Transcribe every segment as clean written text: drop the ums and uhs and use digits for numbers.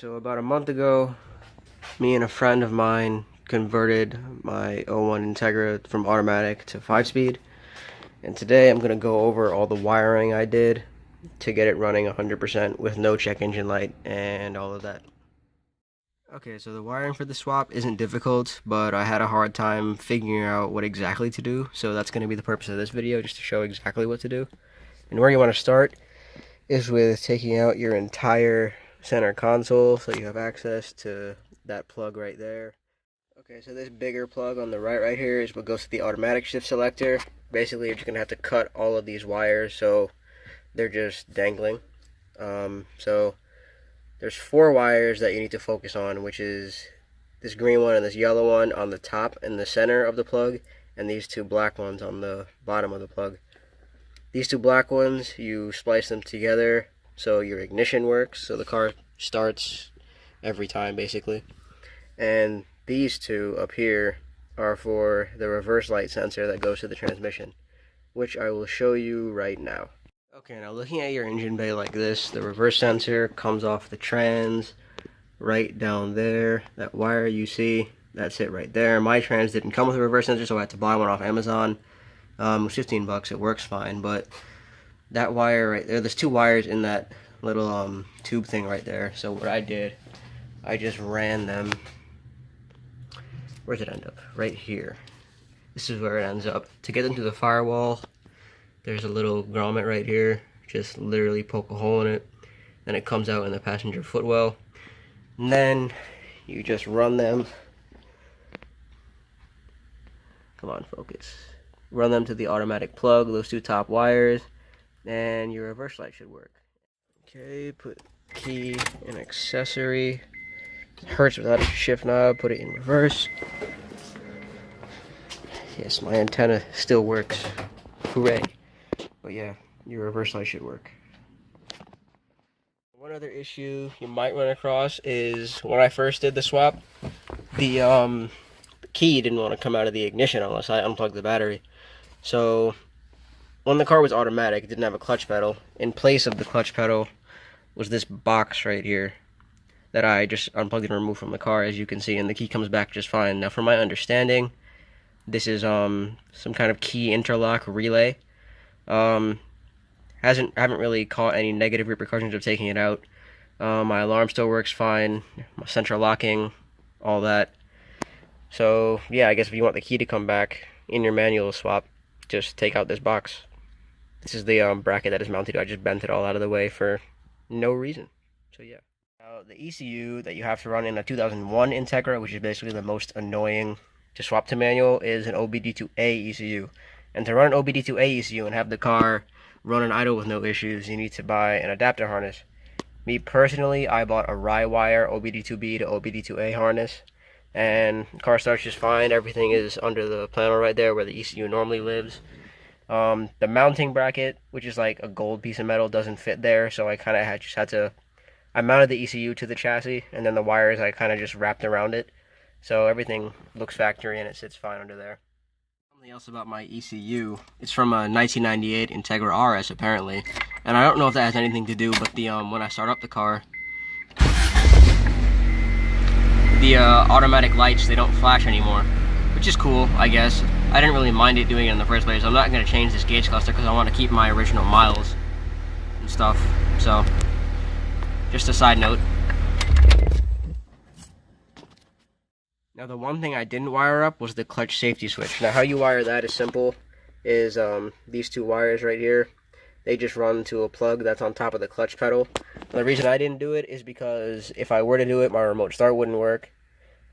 So about a month ago, me and a friend of mine converted my '01 Integra from automatic to 5-speed. And today I'm going to go over all the wiring I did to get it running 100% with no check engine light and all of that. Okay, so the wiring for the swap isn't difficult, but I had a hard time figuring out what exactly to do. So that's going to be the purpose of this video, just to show exactly what to do. And where you want to start is with taking out your entire center console so you have access to that plug right there. Okay, so this bigger plug on the right here is what goes to the automatic shift selector. Basically, you're just going to have to cut all of these wires so they're just dangling. So there's 4 wires that you need to focus on, which is this green one and this yellow one on the top and the center of the plug, and these 2 black ones on the bottom of the plug. These 2 black ones, you splice them together so your ignition works, so the car starts every time basically. And these 2 up here are for the reverse light sensor that goes to the transmission, which I will show you right now. Okay, now looking at your engine bay like this, the reverse sensor comes off the trans right down there. That wire you see, that's it right there. My trans didn't come with a reverse sensor, so I had to buy one off Amazon. It was 15 bucks, it works fine, but that wire right there, there's 2 wires in that little tube thing right there. So what I did, I just ran them. Where's it end up? Right here. This is where it ends up. To get them to the firewall, there's a little grommet right here. Just literally poke a hole in it. Then it comes out in the passenger footwell. And then you just run them. Come on, focus. Run them to the automatic plug, those 2 top wires, and your reverse light should work. Okay, put key in accessory. It hurts without a shift knob, put it in reverse. Yes, my antenna still works. Hooray. But yeah, your reverse light should work. One other issue you might run across is when I first did the swap, the key didn't want to come out of the ignition unless I unplugged the battery. So when the car was automatic, it didn't have a clutch pedal. In place of the clutch pedal was this box right here that I just unplugged and removed from the car, as you can see, and the key comes back just fine. Now, from my understanding, this is some kind of key interlock relay. Haven't really caught any negative repercussions of taking it out. My alarm still works fine, my central locking, all that. So yeah, I guess if you want the key to come back in your manual swap, just take out this box. This is the bracket that is mounted. I just bent it all out of the way for no reason. So yeah. Now the ECU that you have to run in a 2001 Integra, which is basically the most annoying to swap to manual, is an OBD2A ECU. And to run an OBD2A ECU and have the car run and idle with no issues, you need to buy an adapter harness. Me personally, I bought a Rye-Wire OBD2B to OBD2A harness, and the car starts just fine. Everything is under the panel right there where the ECU normally lives. The mounting bracket, which is like a gold piece of metal, doesn't fit there, so I kind of just had to. I mounted the ECU to the chassis, and then the wires I kind of just wrapped around it, so everything looks factory and it sits fine under there. Something else about my ECU, it's from a 1998 Integra RS apparently, and I don't know if that has anything to do, but the when I start up the car, the automatic lights, they don't flash anymore, which is cool, I guess. I didn't really mind it doing it in the first place. I'm not going to change this gauge cluster because I want to keep my original miles and stuff, so just a side note. Now the one thing I didn't wire up was the clutch safety switch. Now how you wire that is simple, is these 2 wires right here, they just run to a plug that's on top of the clutch pedal. The reason I didn't do it is because if I were to do it, my remote start wouldn't work,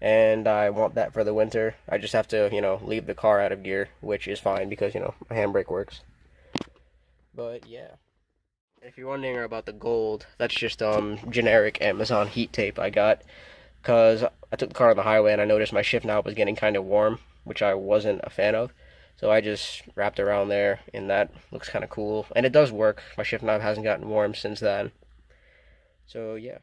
and I want that for the winter. I just have to, leave the car out of gear, which is fine because, my handbrake works. But yeah. If you're wondering about the gold, that's just generic Amazon heat tape I got, because I took the car on the highway and I noticed my shift knob was getting kind of warm, which I wasn't a fan of. So I just wrapped around there, and that looks kind of cool. And it does work. My shift knob hasn't gotten warm since then. So yeah.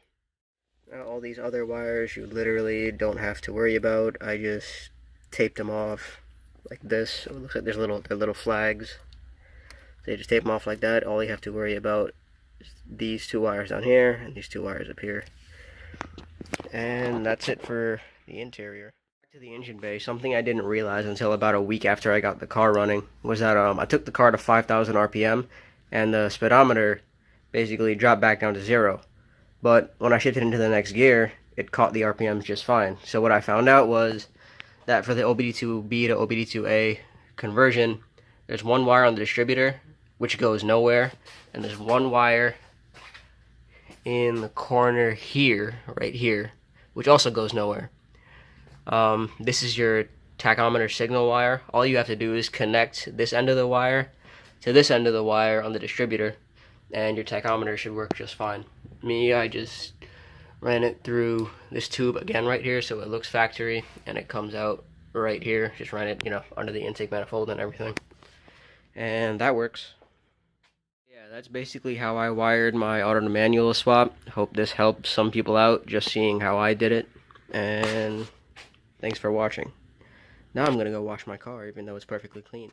Now all these other wires you literally don't have to worry about. I just taped them off like this. It looks like they're little flags. So you just tape them off like that. All you have to worry about is these 2 wires down here and these 2 wires up here. And that's it for the interior. Back to the engine bay, something I didn't realize until about a week after I got the car running was that I took the car to 5,000 RPM and the speedometer basically dropped back down to 0. But when I shifted into the next gear, it caught the RPMs just fine. So what I found out was that for the OBD2B to OBD2A conversion, there's one wire on the distributor which goes nowhere, and there's one wire in the corner here, right here, which also goes nowhere. This is your tachometer signal wire. All you have to do is connect this end of the wire to this end of the wire on the distributor, and your tachometer should work just fine. I just ran it through this tube again right here so it looks factory, and it comes out right here. Just ran it, under the intake manifold and everything, and that works. Yeah, that's basically how I wired my auto to manual swap. Hope this helps some people out, just seeing how I did it, and thanks for watching. Now I'm gonna go wash my car, even though it's perfectly clean.